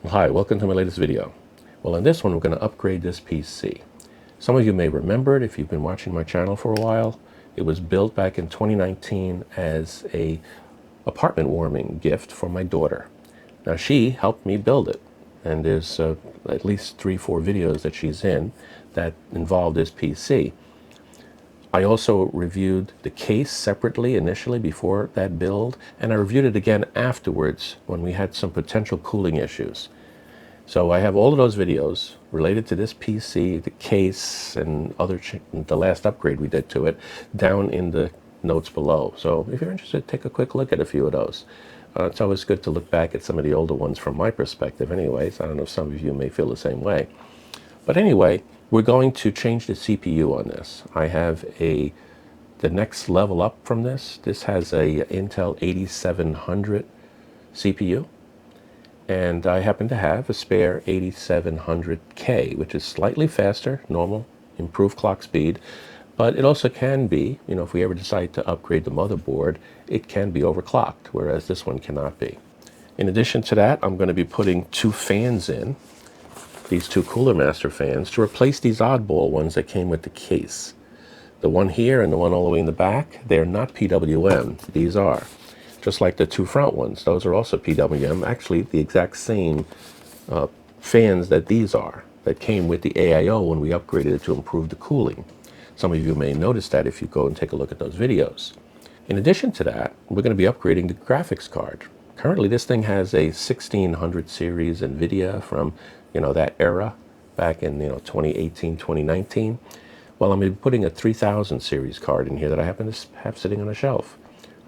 Hi, welcome to my latest video. Well, in this one, we're going to upgrade this PC. Some of you may remember it if you've been watching my channel for a while. It was built back in 2019 as a apartment warming gift for my daughter. Now, she helped me build it, and there's at least 3-4 videos that she's in that involve this PC. I also reviewed the case separately initially before that build, and I reviewed it again afterwards when we had some potential cooling issues. So I have all of those videos related to this PC, the case, and the last upgrade we did to it down in the notes below. So if you're interested, take a quick look at a few of those. It's always good to look back at some of the older ones from my perspective anyways. I don't know if some of you may feel the same way. But anyway, we're going to change the CPU on this. I have the next level up from this. This has a Intel 8700 CPU. And I happen to have a spare 8700K, which is slightly faster, normal, improved clock speed. But it also can be, if we ever decide to upgrade the motherboard, it can be overclocked, whereas this one cannot be. In addition to that, I'm going to be putting 2 fans in, these 2 Cooler Master fans, to replace these oddball ones that came with the case. The one here and the one all the way in the back, they're not PWM, these are. Just like the 2 front ones, those are also PWM, actually the exact same fans that these are, that came with the AIO when we upgraded it to improve the cooling. Some of you may notice that if you go and take a look at those videos. In addition to that, we're going to be upgrading the graphics card. Currently this thing has a 1600 series NVIDIA from that era back in 2018, 2019. Well, I'm going to be putting a 3000 series card in here that I happen to have sitting on a shelf.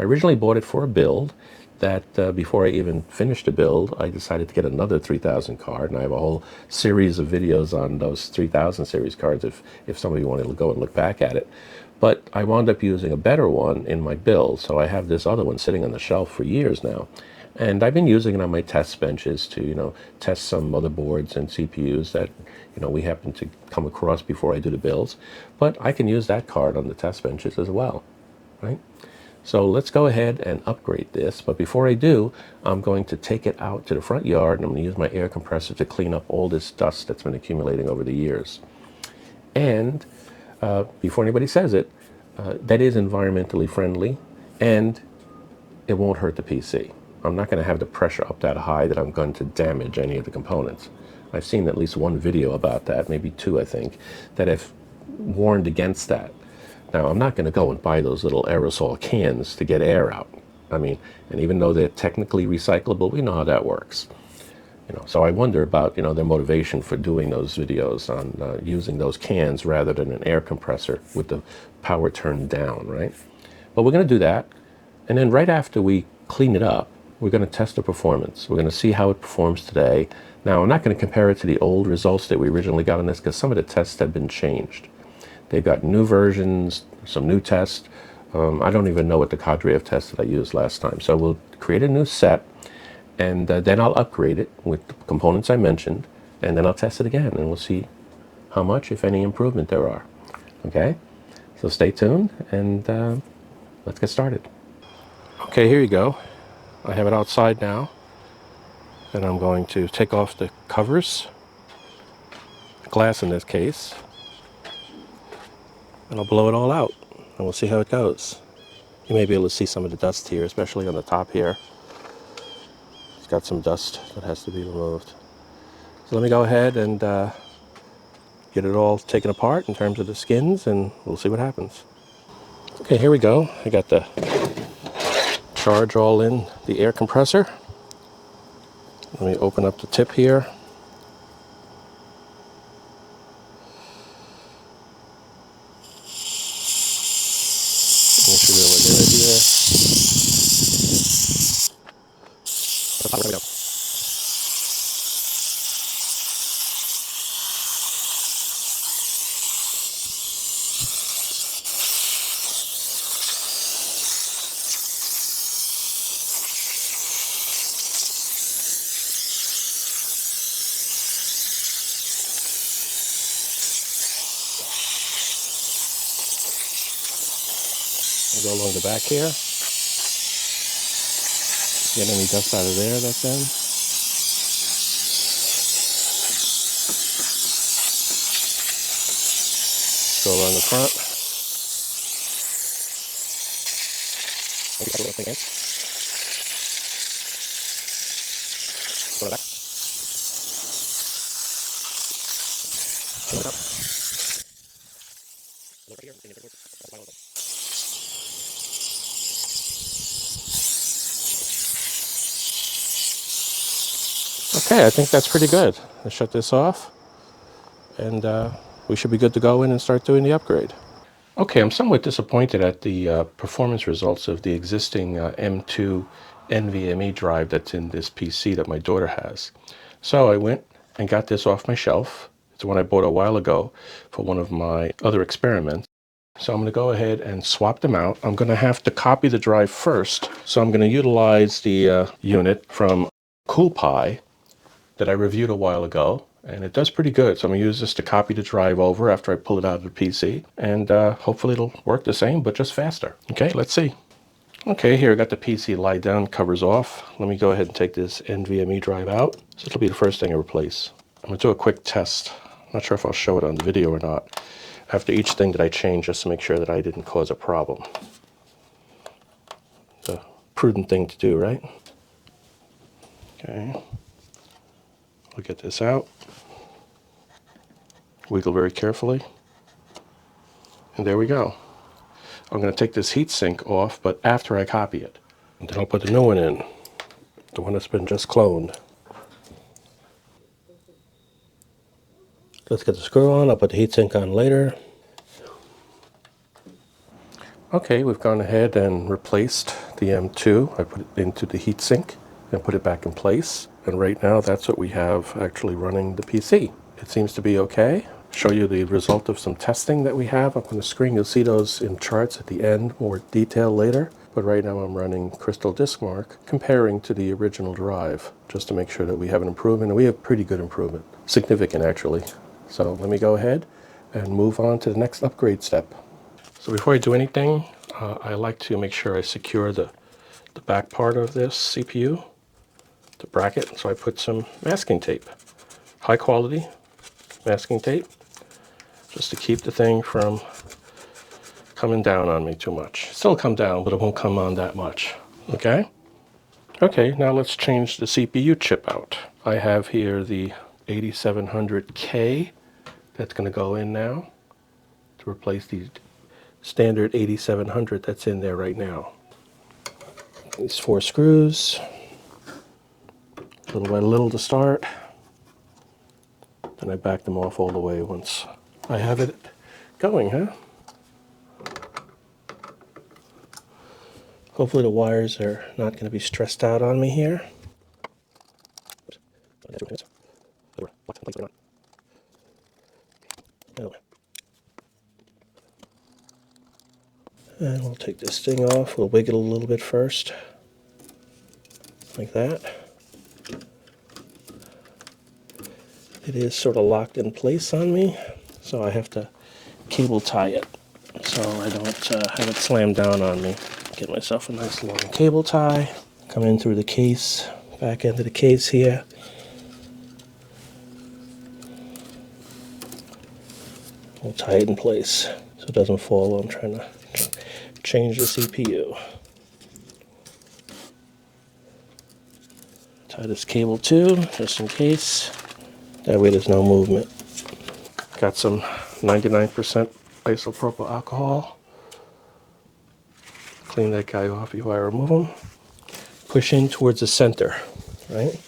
I originally bought it for a build that before I even finished the build, I decided to get another 3000 card, and I have a whole series of videos on those 3000 series cards if some of you want to go and look back at it. But I wound up using a better one in my build, so I have this other one sitting on the shelf for years now. And I've been using it on my test benches to, test some motherboards and CPUs that, we happen to come across before I do the builds. But I can use that card on the test benches as well, right? So let's go ahead and upgrade this. But before I do, I'm going to take it out to the front yard, and I'm going to use my air compressor to clean up all this dust that's been accumulating over the years. And before anybody says it, that is environmentally friendly, and it won't hurt the PC. I'm not going to have the pressure up that high that I'm going to damage any of the components. I've seen at least one video about that, maybe 2 I think, that have warned against that. Now, I'm not going to go and buy those little aerosol cans to get air out. I mean, and even though they're technically recyclable, we know how that works. So I wonder about, their motivation for doing those videos on using those cans rather than an air compressor with the power turned down, right? But we're going to do that. And then right after we clean it up, we're going to test the performance. We're going to see how it performs today. Now, I'm not going to compare it to the old results that we originally got on this because some of the tests have been changed. They've got new versions, some new tests. I don't even know what the cadre of tests that I used last time. So we'll create a new set, and then I'll upgrade it with the components I mentioned, and then I'll test it again, and we'll see how much, if any, improvement there are. Okay? So stay tuned, and let's get started. Okay, here you go. I have it outside now, and I'm going to take off the covers, glass in this case, and I'll blow it all out, and we'll see how it goes. You may be able to see some of the dust here, especially on the top here. It's got some dust that has to be removed. So let me go ahead and get it all taken apart in terms of the skins, and we'll see what happens. Okay, here we go. I got the charge all in the air compressor. Let me open up the tip here. Make sure we're good here. There we go. I'll go along the back here. Get any dust out of there that's in. go around the front. Okay, I think that's pretty good. Let's shut this off, and we should be good to go in and start doing the upgrade. Okay, I'm somewhat disappointed at the performance results of the existing M2 NVMe drive that's in this PC that my daughter has. So I went and got this off my shelf. It's one I bought a while ago for one of my other experiments. So I'm going to go ahead and swap them out. I'm going to have to copy the drive first. So I'm going to utilize the unit from CoolPi that I reviewed a while ago, and it does pretty good. So I'm going to use this to copy the drive over after I pull it out of the PC, and hopefully it'll work the same, but just faster. Okay, let's see. Okay, here I got the PC lie down, covers off. Let me go ahead and take this NVMe drive out. So it'll be the first thing I replace. I'm going to do a quick test. I'm not sure if I'll show it on the video or not. After each thing that I change, just to make sure that I didn't cause a problem. It's a prudent thing to do, right? Okay. We'll get this out. Wiggle very carefully. And there we go. I'm going to take this heatsink off, but after I copy it. And then I'll put the new one in, the one that's been just cloned. Let's get the screw on. I'll put the heatsink on later. Okay, we've gone ahead and replaced the M2. I put it into the heatsink and put it back in place. And right now, that's what we have actually running the PC. It seems to be okay. Show you the result of some testing that we have up on the screen. You'll see those in charts at the end, more detail later. But right now I'm running Crystal Disk Mark, comparing to the original drive, just to make sure that we have an improvement. And we have pretty good improvement, significant actually. So let me go ahead and move on to the next upgrade step. So before I do anything, I like to make sure I secure the back part of this CPU, the bracket. So I put some masking tape, high quality masking tape, just to keep the thing from coming down on me too much. Still come down, but it won't come on that much, okay? Okay, now let's change the CPU chip out. I have here the 8700K that's going to go in now to replace the standard 8700 that's in there right now. These 4 screws, little by little to start. Then I back them off all the way once I have it going, huh? Hopefully the wires are not going to be stressed out on me here. And we'll take this thing off. We'll wiggle it a little bit first, like that. It is sort of locked in place on me, so I have to cable tie it so I don't have it slammed down on me. Get myself a nice long cable tie, come in through the case, back into the case here. We'll tie it in place so it doesn't fall while I'm trying to change the CPU. Tie this cable too, just in case. That way there's no movement. Got some 99% isopropyl alcohol. Clean that guy off before I remove him. Push in towards the center, right?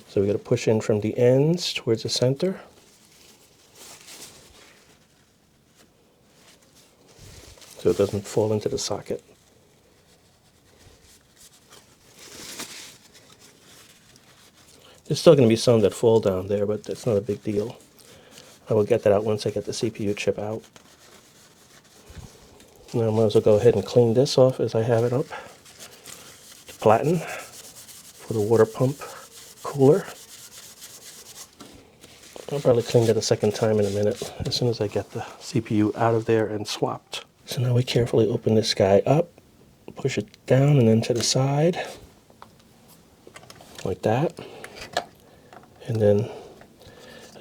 So we got to push in from the ends towards the center. So it doesn't fall into the socket. There's still going to be some that fall down there, but that's not a big deal. I will get that out once I get the CPU chip out. Now I might as well go ahead and clean this off as I have it up. The platen for the water pump cooler. I'll probably clean that a second time in a minute, as soon as I get the CPU out of there and swapped. So now we carefully open this guy up, push it down and then to the side, like that. And then,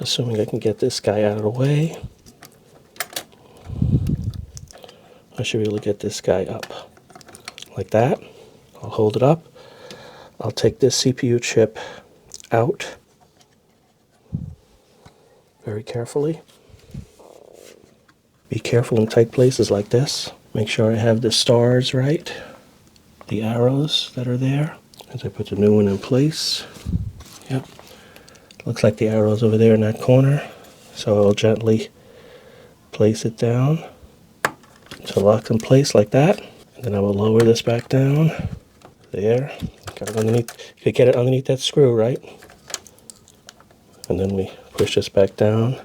assuming I can get this guy out of the way, should be able to get this guy up like that. I'll hold it up. I'll take this CPU chip out very carefully. Be careful in tight places like this. Make sure I have the stars right, the arrows that are there. As I put the new one in place. Yep. Looks like the arrow's over there in that corner. So I'll gently place it down to lock in place like that. And then I will lower this back down. There. Got it underneath. You get it underneath that screw, right? And then we push this back down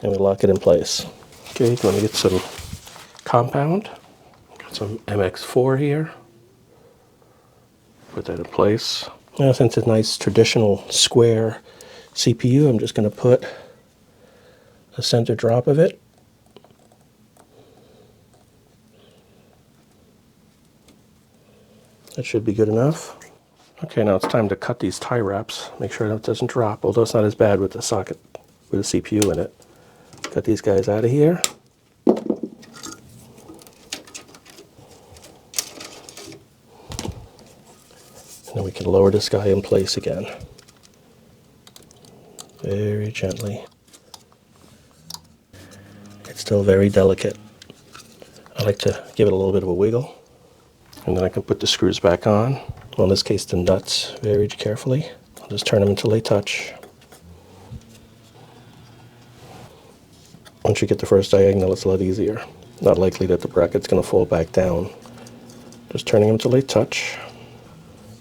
and we lock it in place. Okay, let me get some compound. Got some MX4 here. Put that in place. Now, since it's a nice traditional square CPU, I'm just going to put a center drop of it. That should be good enough. Okay, now it's time to cut these tie wraps. Make sure that it doesn't drop, although it's not as bad with the socket with the CPU in it. Cut these guys out of here. And then we can lower this guy in place again. Very gently. It's still very delicate. I like to give it a little bit of a wiggle. And then I can put the screws back on. Well, in this case, the nuts very carefully. I'll just turn them until they touch. Once you get the first diagonal, it's a lot easier. Not likely that the bracket's going to fall back down. Just turning them until they touch.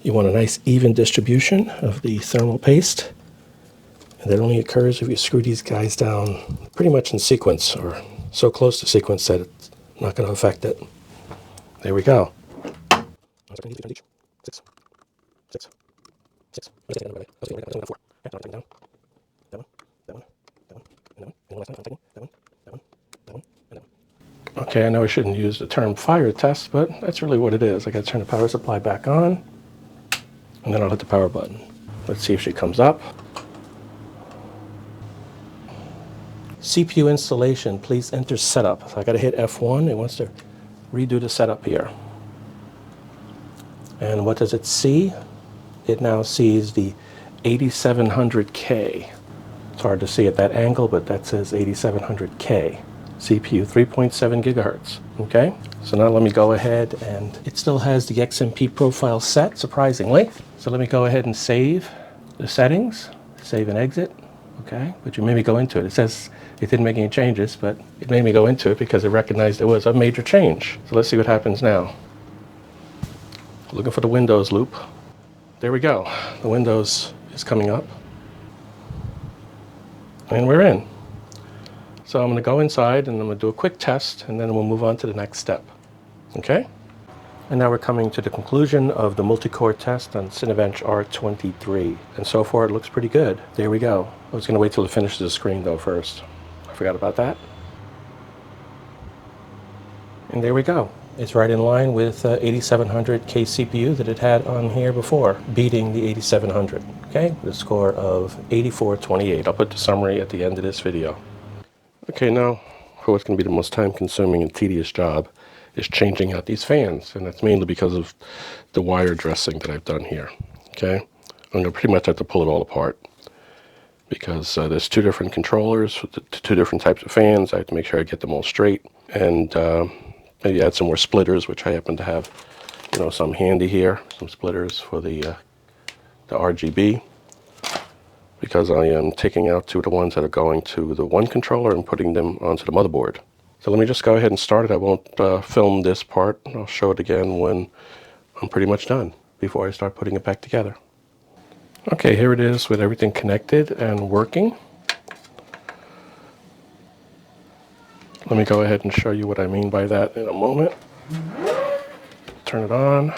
You want a nice even distribution of the thermal paste. And that only occurs if you screw these guys down pretty much in sequence, or so close to sequence that it's not going to affect it. There we go. 6, 6, 6. Okay, I know I shouldn't use the term fire test, but that's really what it is. I got to turn the power supply back on, and then I'll hit the power button. Let's see if she comes up. CPU installation, please enter setup. So I got to hit F1. It wants to redo the setup here. And what does it see? It now sees the 8700K. It's hard to see at that angle, but that says 8700K. CPU 3.7 gigahertz. Okay, so now let me go ahead, and it still has the XMP profile set, surprisingly. So let me go ahead and save the settings, save and exit. Okay, but you made me go into it. It says it didn't make any changes, but it made me go into it because it recognized it was a major change. So let's see what happens now. Looking for the Windows loop. There we go. The Windows is coming up. And we're in. So I'm going to go inside and I'm going to do a quick test, and then we'll move on to the next step. Okay? And now we're coming to the conclusion of the multi-core test on Cinebench R23. And so far it looks pretty good. There we go. I was going to wait till it finishes the screen though first. I forgot about that. And there we go. It's right in line with 8700K CPU that it had on here before, beating the 8700. Okay, with a score of 8428. I'll put the summary at the end of this video. Okay, now for what's going to be the most time-consuming and tedious job is changing out these fans, and that's mainly because of the wire dressing that I've done here. Okay, I'm going to pretty much have to pull it all apart because there's two different controllers for the two different types of fans. I have to make sure I get them all straight, and maybe add some more splitters, which I happen to have, you know, some handy here, some splitters for the RGB, because I am taking out two of the ones that are going to the one controller and putting them onto the motherboard. So let me just go ahead and start it. I won't film this part. I'll show it again when I'm pretty much done, before I start putting it back together. Okay, here it is with everything connected and working. Let me go ahead and show you what I mean by that in a moment. Turn it on.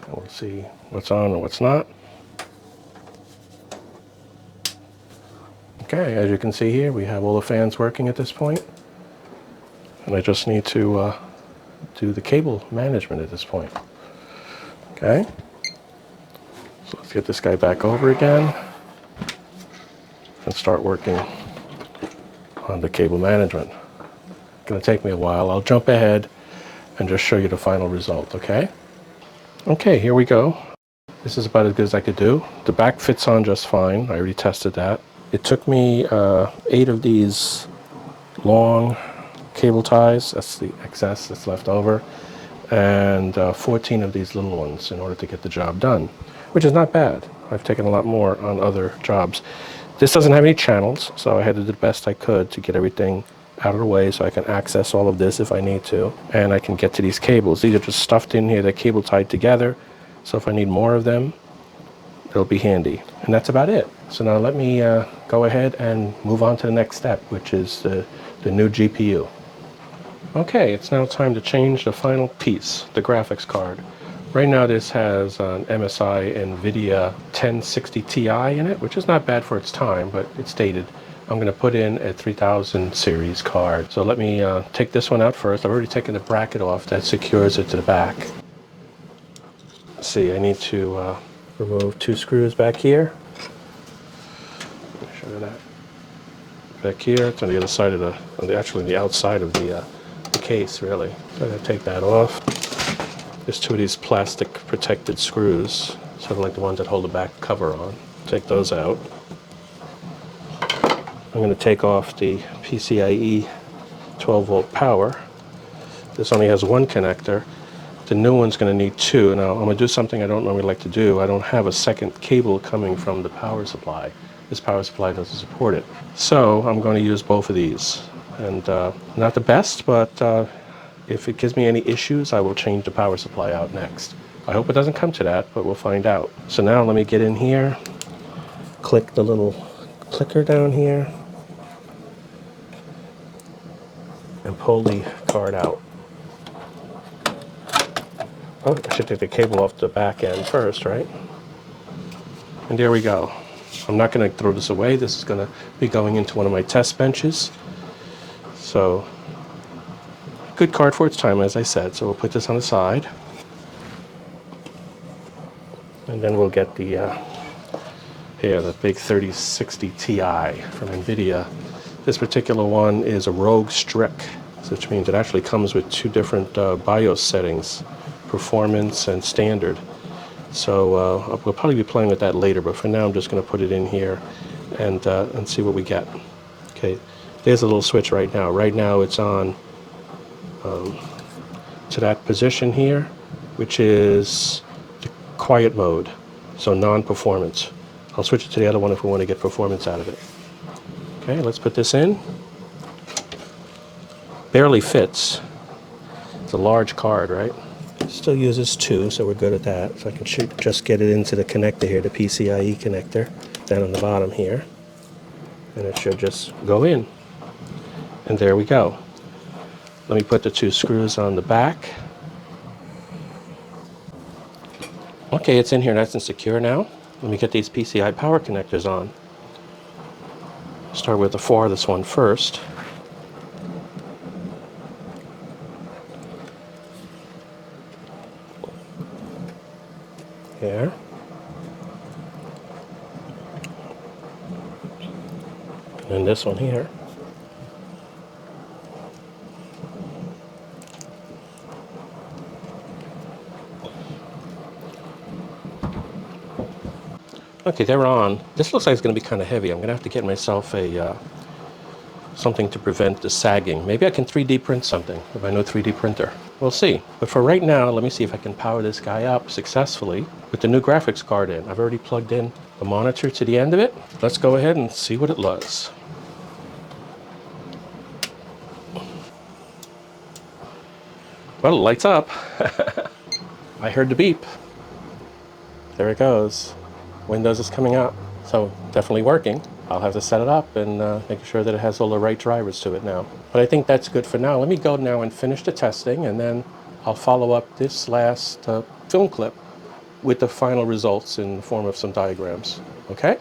And we'll see what's on and what's not. Okay, as you can see here, we have all the fans working at this point. And I just need to do the cable management at this point. Okay. So let's get this guy back over again and start working on the cable management. going to take me a while. I'll jump ahead and just show you the final result, okay? Okay, here we go. This is about as good as I could do. The back fits on just fine. I already tested that. It took me 8 of these long cable ties, that's the excess that's left over, and 14 of these little ones in order to get the job done, which is not bad. I've taken a lot more on other jobs. This doesn't have any channels, so I had to do the best I could to get everything out of the way so I can access all of this if I need to, and I can get to these cables. These are just stuffed in here, they're cable tied together, so if I need more of them, it'll be handy. And that's about it. So now let me go ahead and move on to the next step, which is the new GPU. Okay, it's now time to change the final piece, the graphics card. Right now this has an MSI NVIDIA 1060 Ti in it, which is not bad for its time, but it's dated. I'm going to put in a 3000 series card. So let me take this one out first. I've already taken the bracket off that secures it to the back. Let's see, I need to remove 2 screws back here. Let me show you that. Back here, it's on the other side of actually the outside of the case, really. So I'm going to take that off. There's 2 of these plastic protected screws, sort of like the ones that hold the back cover on. Take those out. I'm going to take off the PCIe 12-volt power. This only has 1 connector. The new one's going to need 2. Now, I'm going to do something I don't normally like to do. I don't have a second cable coming from the power supply. This power supply doesn't support it. So I'm going to use both of these. And not the best, but if it gives me any issues, I will change the power supply out next. I hope it doesn't come to that, but we'll find out. So now let me get in here, click the little clicker down here, and pull the card out. Oh, I should take the cable off the back end first, right? And there we go. I'm not going to throw this away. This is going to be going into one of my test benches. So, good card for its time, as I said. So we'll put this on the side. And then we'll get the big 3060 Ti from NVIDIA. This particular one is a Rogue Strick, which means it actually comes with 2 different BIOS settings, performance and standard. So we'll probably be playing with that later, but for now I'm just going to put it in here and see what we get. Okay, there's a little switch right now. Right now it's on to that position here, which is the quiet mode, so non-performance. I'll switch it to the other one if we want to get performance out of it. Okay, let's put this in. Barely fits. It's a large card, right? Still uses 2, so we're good at that. So I can just get it into the connector here, the PCIe connector, down on the bottom here. And it should just go in. And there we go. Let me put the 2 screws on the back. Okay, it's in here nice and secure now. Let me get these PCI power connectors on. Start with the farthest one first. Here. And this one here. Okay, they're on. This looks like it's going to be kind of heavy. I'm going to have to get myself a something to prevent the sagging. Maybe I can 3D print something with my new 3D printer. We'll see. But for right now, let me see if I can power this guy up successfully with the new graphics card in. I've already plugged in the monitor to the end of it. Let's go ahead and see what it does. Well, it lights up. I heard the beep. There it goes. Windows is coming up. So definitely working. I'll have to set it up and make sure that it has all the right drivers to it now. But I think that's good for now. Let me go now and finish the testing, and then I'll follow up this last film clip with the final results in the form of some diagrams. Okay?